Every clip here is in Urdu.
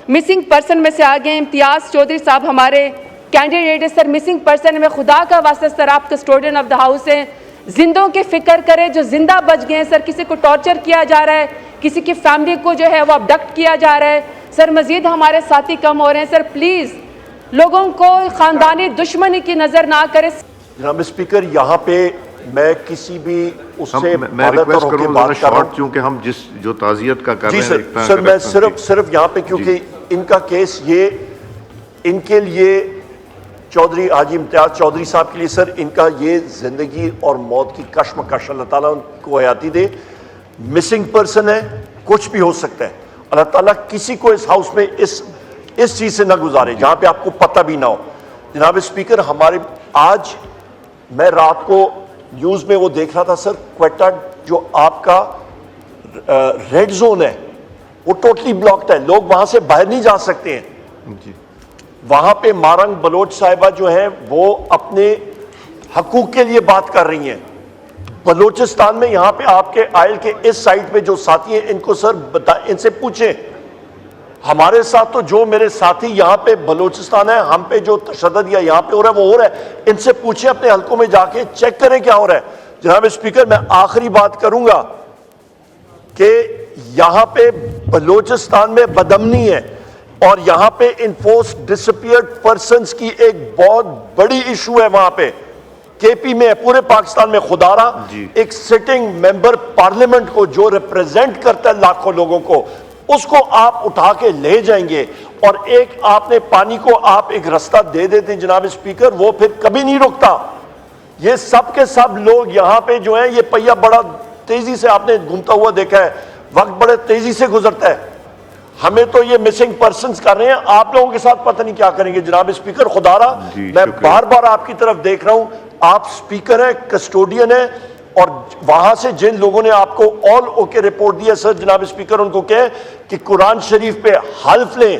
مسنگ پرسن میں سے آگے ہیں امتیاز چودھری صاحب ہمارے کینڈیڈیٹ ہے سر. مسنگ پرسن میں خدا کا واسطہ سر آپ کسٹوڈین آف دا ہاؤس ہیں, زندوں کی فکر کریں جو زندہ بچ گئے ہیں سر. کسی کو ٹارچر کیا جا رہا ہے, کسی کی فیملی کو جو ہے وہ ابڈکٹ کیا جا رہا ہے سر. مزید ہمارے ساتھی کم ہو رہے ہیں سر. پلیز لوگوں کو خاندانی دشمنی کی نظر نہ کرے. جناب اسپیکر, یہاں پہ میں کسی بھی اس سے میں ریکویسٹ کروں ذرا شارٹ, چونکہ ہم جو تعزیت کا کر رہے ہیں. جی سر, میں صرف یہاں پہ کیونکہ ان کا کیس یہ ان کے لیے چودھری حاجی امتیاز چودھری صاحب کے لیے سر ان کا یہ زندگی اور موت کی کشمکش, اللہ تعالیٰ ان کو حیاتی دے. مسنگ پرسن ہے, کچھ بھی ہو سکتا ہے. اللہ تعالیٰ کسی کو اس ہاؤس میں اس چیز سے نہ گزارے جہاں پہ آپ کو پتہ بھی نہ ہو. جناب اسپیکر, ہمارے آج میں رات کو نیوز میں وہ دیکھ رہا تھا سر, کوئٹہ جو آپ کا ریڈ زون ہے وہ ٹوٹلی بلاکڈ ہے, لوگ وہاں سے باہر نہیں جا سکتے ہیں. وہاں پہ مارنگ بلوچ صاحبہ جو ہیں وہ اپنے حقوق کے لیے بات کر رہی ہیں. بلوچستان میں یہاں پہ آپ کے آئل کے اس سائٹ پہ جو ساتھی ہیں ان کو سر ان سے پوچھیں. ہمارے ساتھ تو جو میرے ساتھی یہاں پہ بلوچستان ہے, ہم پہ جو تشدد یا یہاں پہ ہو رہا ہے وہ ہو رہا ہے. ان سے پوچھیں, اپنے حلقوں میں جا کے چیک کریں کیا ہو رہا ہے. جناب اسپیکر, میں آخری بات کروں گا کہ یہاں پہ بلوچستان میں بدامنی ہے اور یہاں پہ انفورس ڈسپیئرڈ پرسنز کی ایک بہت بڑی ایشو ہے. وہاں پہ کے پی میں پورے پاکستان میں خدا رہا ایک سٹنگ ممبر پارلیمنٹ کو جو ریپریزنٹ کرتا ہے لاکھوں لوگوں کو, اس کو آپ اٹھا کے لے جائیں گے اور ایک آپ نے پانی کو آپ ایک رستہ دے دیتے ہیں جناب اسپیکر, وہ پھر کبھی نہیں رکتا. یہ سب کے سب لوگ یہاں پہ جو ہیں, یہ پہیا بڑا تیزی سے آپ نے گھومتا ہوا دیکھا ہے, وقت بڑے تیزی سے گزرتا ہے. ہمیں تو یہ مسنگ پرسنز کر رہے ہیں, آپ لوگوں کے ساتھ پتہ نہیں کیا کریں گے. جناب اسپیکر, خدا رہا میں بار بار آپ کی طرف دیکھ رہا ہوں, آپ اسپیکر ہیں, کسٹوڈین ہیں, اور وہاں سے جن لوگوں نے آپ کو آل اوکے رپورٹ دیا سر, جناب اسپیکر ان کو کہیں کہ قرآن شریف پہ حلف لیں,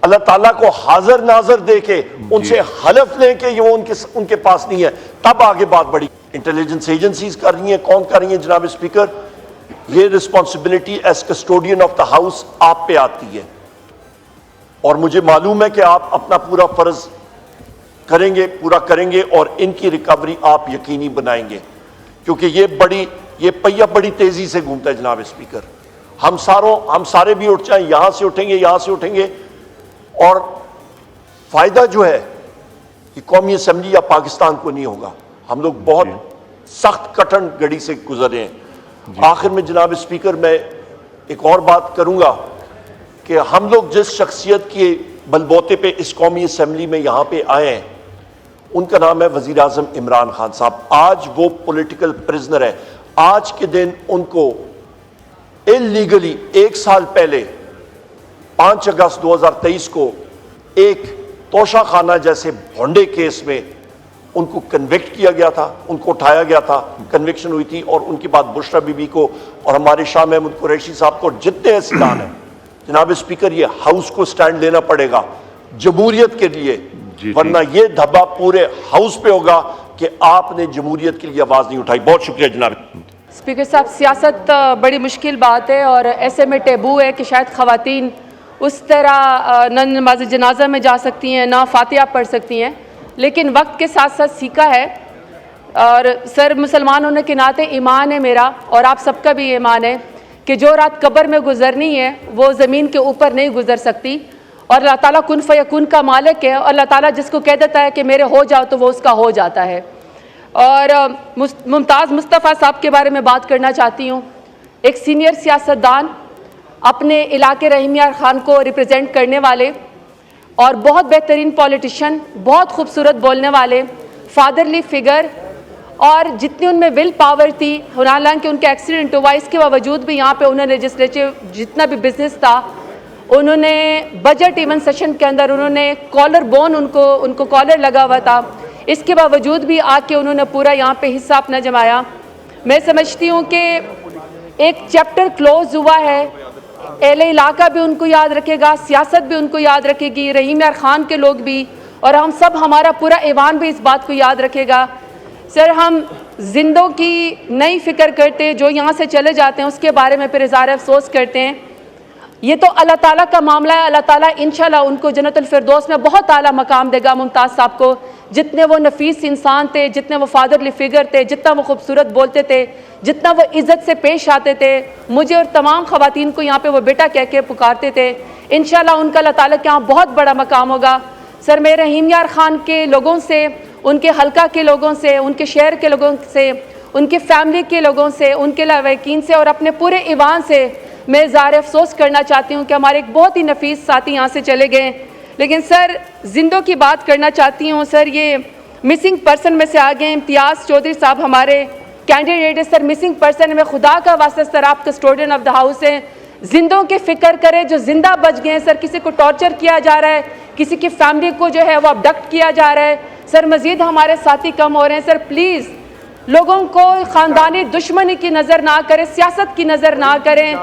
اللہ تعالیٰ کو حاضر ناظر دے کے ان سے حلف لیں کہ وہ ان کے پاس نہیں ہے, تب آگے بات بڑھی. انٹیلیجنس ایجنسیز کر رہی ہیں, کون کر رہی ہیں جناب اسپیکر. یہ responsibility as custodian of the house آپ پہ آتی ہے, اور مجھے معلوم ہے کہ آپ اپنا پورا فرض پورا کریں گے اور ان کی ریکوری آپ یقینی بنائیں گے, کیونکہ یہ پہیا بڑی تیزی سے گھومتا ہے. جناب اسپیکر, ہم سارے بھی اٹھ جائیں, یہاں سے اٹھیں گے اور فائدہ جو ہے کہ قومی اسمبلی یا پاکستان کو نہیں ہوگا. ہم لوگ بہت سخت کٹن گھڑی سے گزر رہے ہیں. آخر میں جناب اسپیکر, میں ایک اور بات کروں گا کہ ہم لوگ جس شخصیت کے بلبوتے پہ اس قومی اسمبلی میں یہاں پہ آئے ہیں, ان کا نام ہے وزیر اعظم عمران خان صاحب. آج وہ پولیٹیکل پرزنر ہے. آج کے دن ان کو اللیگلی 1 سال پہلے 5 اگست 2023 کو ایک توشہ خانہ جیسے بھونڈے کیس میں ان کو کنوکٹ کیا گیا تھا, ان کو اٹھایا گیا تھا, کنوکشن ہوئی تھی, اور ان کے بعد بشرا بی بی کو اور ہمارے شاہ محمود قریشی صاحب کو, جتنے اعلان ہیں جناب اسپیکر, یہ ہاؤس کو سٹینڈ لینا پڑے گا جمہوریت کے لیے, ورنہ یہ دھبا پورے ہاؤس پہ ہوگا کہ آپ نے جمہوریت کے لیے آواز نہیں اٹھائی. بہت شکریہ جناب اسپیکر صاحب. سیاست بڑی مشکل بات ہے اور ایسے میں ٹیبو ہے کہ شاید خواتین اس طرح نہ نماز جنازہ میں جا سکتی ہیں, نہ فاتحہ پڑھ سکتی ہیں, لیکن وقت کے ساتھ ساتھ سیکھا ہے. اور سر, مسلمان ہونے کے ناطے ایمان ہے میرا اور آپ سب کا بھی ایمان ہے کہ جو رات قبر میں گزرنی ہے وہ زمین کے اوپر نہیں گزر سکتی, اور اللہ تعالیٰ کن فیکون کا مالک ہے, اور اللہ تعالیٰ جس کو کہہ دیتا ہے کہ میرے ہو جاؤ تو وہ اس کا ہو جاتا ہے. اور ممتاز مصطفیٰ صاحب کے بارے میں بات کرنا چاہتی ہوں. ایک سینئر سیاستدان, اپنے علاقے رحیم یار خان کو ریپرزینٹ کرنے والے, اور بہت بہترین پولیٹیشین, بہت خوبصورت بولنے والے, فادرلی فگر, اور جتنی ان میں ول پاور تھی, حالانکہ ان کے ایکسیڈنٹ ہوا اس کے باوجود بھی یہاں پہ انہوں نے لیجسلیچر جتنا بھی بزنس تھا, انہوں نے بجٹ ایون سیشن کے اندر انہوں نے کالر بون ان کو کالر لگا ہوا تھا, اس کے باوجود بھی آ کے انہوں نے پورا یہاں پہ حصہ اپنا جمایا. میں سمجھتی ہوں کہ ایک چیپٹر کلوز ہوا ہے. اہل علاقہ بھی ان کو یاد رکھے گا, سیاست بھی ان کو یاد رکھے گی, رحیم یار خان کے لوگ بھی, اور ہم سب, ہمارا پورا ایوان بھی اس بات کو یاد رکھے گا. سر, ہم زندوں کی نئی فکر کرتے جو یہاں سے چلے جاتے ہیں اس کے بارے میں پھر اظہار افسوس کرتے ہیں. یہ تو اللہ تعالیٰ کا معاملہ ہے. اللہ تعالیٰ انشاءاللہ ان کو جنت الفردوس میں بہت اعلیٰ مقام دے گا. ممتاز صاحب کو جتنے وہ نفیس انسان تھے, جتنے وہ فادرلی فگر تھے, جتنا وہ خوبصورت بولتے تھے, جتنا وہ عزت سے پیش آتے تھے, مجھے اور تمام خواتین کو یہاں پہ وہ بیٹا کہہ کے پکارتے تھے, انشاءاللہ ان کا اللہ تعالیٰ کے یہاں بہت بڑا مقام ہوگا. سر میں رحیم یار خان کے لوگوں سے, ان کے حلقہ کے لوگوں سے, ان کے شہر کے لوگوں سے, ان کی فیملی کے لوگوں سے, ان کے لواحقین سے اور اپنے پورے ایوان سے میں اظہار افسوس کرنا چاہتی ہوں کہ ہمارے ایک بہت ہی نفیس ساتھی یہاں سے چلے گئے. لیکن سر زندوں کی بات کرنا چاہتی ہوں. سر یہ مسنگ پرسن میں سے آگے امتیاز چودھری صاحب ہمارے کینڈیڈیٹ ہے. سر مسنگ پرسن میں خدا کا واسطہ سر آپ کسٹوڈین آف دا ہاؤس ہیں, زندوں کی فکر کرے جو زندہ بچ گئے ہیں. سر کسی کو ٹارچر کیا جا رہا ہے, کسی کی فیملی کو جو ہے وہ ابڈکٹ کیا جا رہا ہے. سر مزید ہمارے ساتھی کم ہو رہے ہیں. سر پلیز لوگوں کو خاندانی دشمنی کی نظر نہ کریں, سیاست کی نظر نہ کریں.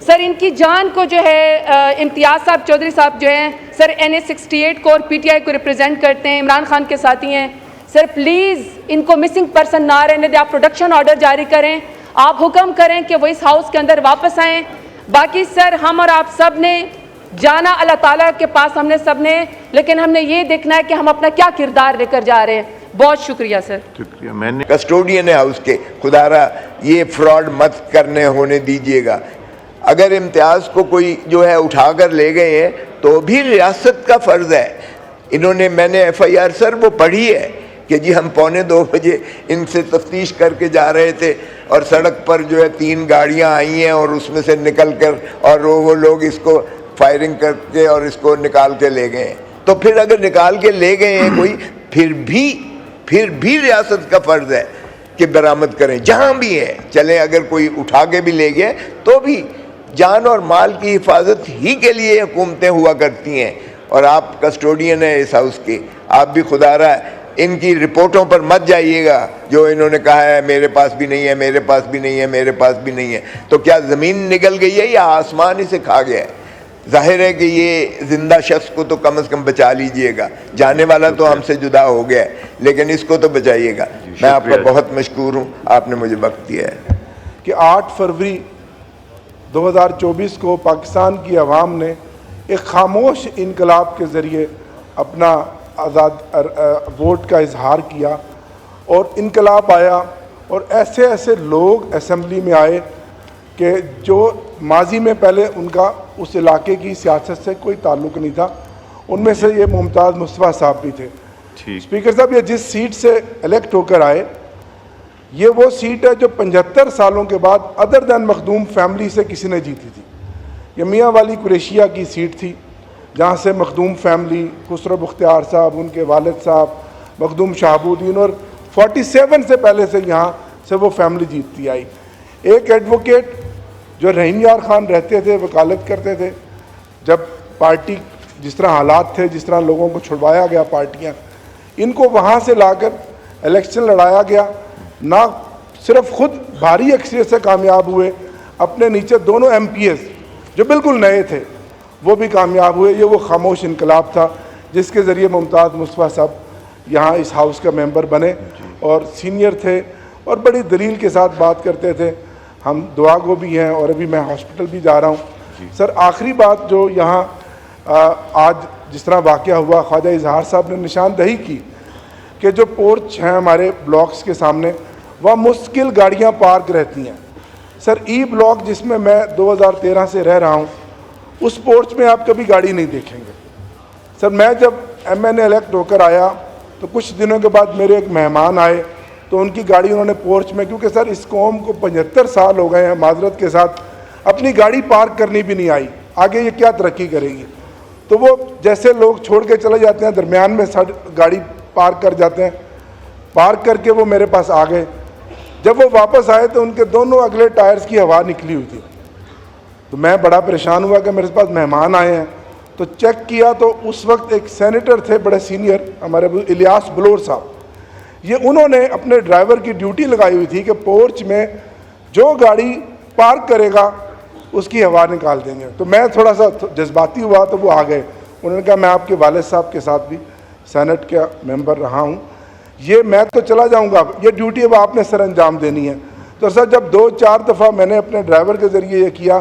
سر ان کی جان کو جو ہے امتیاز صاحب چودھری صاحب جو ہیں سر NA68 کو اور PTI کو ریپرزینٹ کرتے ہیں, عمران خان کے ساتھی ہیں. سر پلیز ان کو مسنگ پرسن نہ رہنے دیں, آپ پروڈکشن آرڈر جاری کریں, آپ حکم کریں کہ وہ اس ہاؤس کے اندر واپس آئیں. باقی سر ہم اور آپ سب نے جانا اللہ تعالیٰ کے پاس, ہم نے سب نے, لیکن ہم نے یہ دیکھنا ہے کہ ہم اپنا کیا کردار لے کر جا رہے ہیں. بہت شکریہ سر. شکریہ. میں نے کسٹوڈین ہاؤس کے خدا را یہ فراڈ مت کرنے ہونے دیجیے گا. اگر امتیاز کو کوئی جو ہے اٹھا کر لے گئے ہیں تو بھی ریاست کا فرض ہے. انہوں نے, میں نے FIR سر وہ پڑھی ہے کہ جی ہم 1:45 بجے ان سے تفتیش کر کے جا رہے تھے اور سڑک پر جو ہے 3 گاڑیاں آئی ہیں اور اس میں سے نکل کر اور وہ لوگ اس کو فائرنگ کر کے اور اس کو نکال کے لے گئے ہیں. تو پھر اگر نکال کے لے گئے ہیں کوئی, پھر بھی ریاست کا فرض ہے کہ برآمد کریں جہاں بھی ہے. چلیں اگر کوئی اٹھا کے بھی لے گئے تو بھی جان اور مال کی حفاظت ہی کے لیے حکومتیں ہوا کرتی ہیں. اور آپ کسٹوڈین ہیں اس ہاؤس کے, آپ بھی خدا رہا ان کی رپورٹوں پر مت جائیے گا جو انہوں نے کہا ہے میرے پاس بھی نہیں ہے, میرے پاس بھی نہیں ہے, میرے پاس بھی نہیں ہے. تو کیا زمین نگل گئی ہے یا آسمان ہی سے کھا گیا ہے؟ ظاہر ہے کہ یہ زندہ شخص کو تو کم از کم بچا لیجئے گا, جانے والا تو ہم سے جدا ہو گیا ہے, لیکن اس کو تو بچائیے گا. میں آپ کا بہت مشکور ہوں, آپ نے مجھے وقت دیا ہے. کہ 8 فروری 2024 کو پاکستان کی عوام نے ایک خاموش انقلاب کے ذریعے اپنا آزاد ووٹ کا اظہار کیا اور انقلاب آیا, اور ایسے ایسے لوگ اسمبلی میں آئے کہ جو ماضی میں پہلے ان کا اس علاقے کی سیاست سے کوئی تعلق نہیں تھا. ان میں سے یہ ممتاز مصطفیٰ صاحب بھی تھے. اسپیکر صاحب, یہ جس سیٹ سے الیکٹ ہو کر آئے یہ وہ سیٹ ہے جو 75 سالوں کے بعد ادر دین مخدوم فیملی سے کسی نے جیتی تھی. یہ میاں والی قریشیہ کی سیٹ تھی جہاں سے مخدوم فیملی, خسرو بختیار صاحب, ان کے والد صاحب, مخدوم شہاب الدین, اور 47 سے پہلے سے یہاں سے وہ فیملی جیتتی آئی. ایک ایڈوکیٹ جو رحیم یار خان رہتے تھے, وکالت کرتے تھے جب پارٹی جس طرح حالات تھے, جس طرح لوگوں کو چھڑوایا گیا پارٹیاں, ان کو وہاں سے لا کر الیکشن لڑایا گیا. نہ صرف خود بھاری اکثریت سے کامیاب ہوئے, اپنے نیچے دونوں MPs جو بالکل نئے تھے وہ بھی کامیاب ہوئے. یہ وہ خاموش انقلاب تھا جس کے ذریعے ممتاز مصطفیٰ صاحب یہاں اس ہاؤس کا ممبر بنے اور سینئر تھے اور بڑی دلیل کے ساتھ بات کرتے تھے. ہم دعا گو بھی ہیں اور ابھی میں ہاسپٹل بھی جا رہا ہوں. سر آخری بات جو یہاں آج جس طرح واقعہ ہوا, خواجہ اظہار صاحب نے نشاندہی کی کہ جو پورچ ہیں ہمارے بلاکس کے سامنے وہاں مشکل گاڑیاں پارک رہتی ہیں. سر ای بلاک جس میں میں 2013 سے رہ رہا ہوں اس پورچ میں آپ کبھی گاڑی نہیں دیکھیں گے. سر میں جب MNA الیکٹ ہو کر آیا تو کچھ دنوں کے بعد میرے ایک مہمان آئے تو ان کی گاڑی انہوں نے پورچ میں, کیونکہ سر اس قوم کو 75 سال ہو گئے ہیں معذرت کے ساتھ, اپنی گاڑی پارک کرنی بھی نہیں آئی, آگے یہ کیا ترقی کرے گی. تو وہ جیسے لوگ چھوڑ کے چلے جاتے ہیں درمیان میں گاڑی پارک کر جاتے ہیں, پارک کر کے وہ میرے پاس آ گئے. جب وہ واپس آئے تو ان کے دونوں اگلے ٹائرز کی ہوا نکلی ہوئی تھی. تو میں بڑا پریشان ہوا کہ میرے پاس مہمان آئے ہیں. تو چیک کیا تو اس وقت ایک سینیٹر تھے بڑے سینئر, ہمارے الیاس بلور صاحب, یہ انہوں نے اپنے ڈرائیور کی ڈیوٹی لگائی ہوئی تھی کہ پورچ میں جو گاڑی پارک کرے گا اس کی ہوا نکال دیں گے. تو میں تھوڑا سا جذباتی ہوا تو وہ آ گئے. انہوں نے کہا میں آپ کے والد صاحب کے ساتھ بھی سینٹ کا ممبر رہا ہوں, یہ میں تو چلا جاؤں گا, یہ ڈیوٹی اب آپ نے سر انجام دینی ہے. تو سر جب 2-4 دفعہ میں نے اپنے ڈرائیور کے ذریعے یہ کیا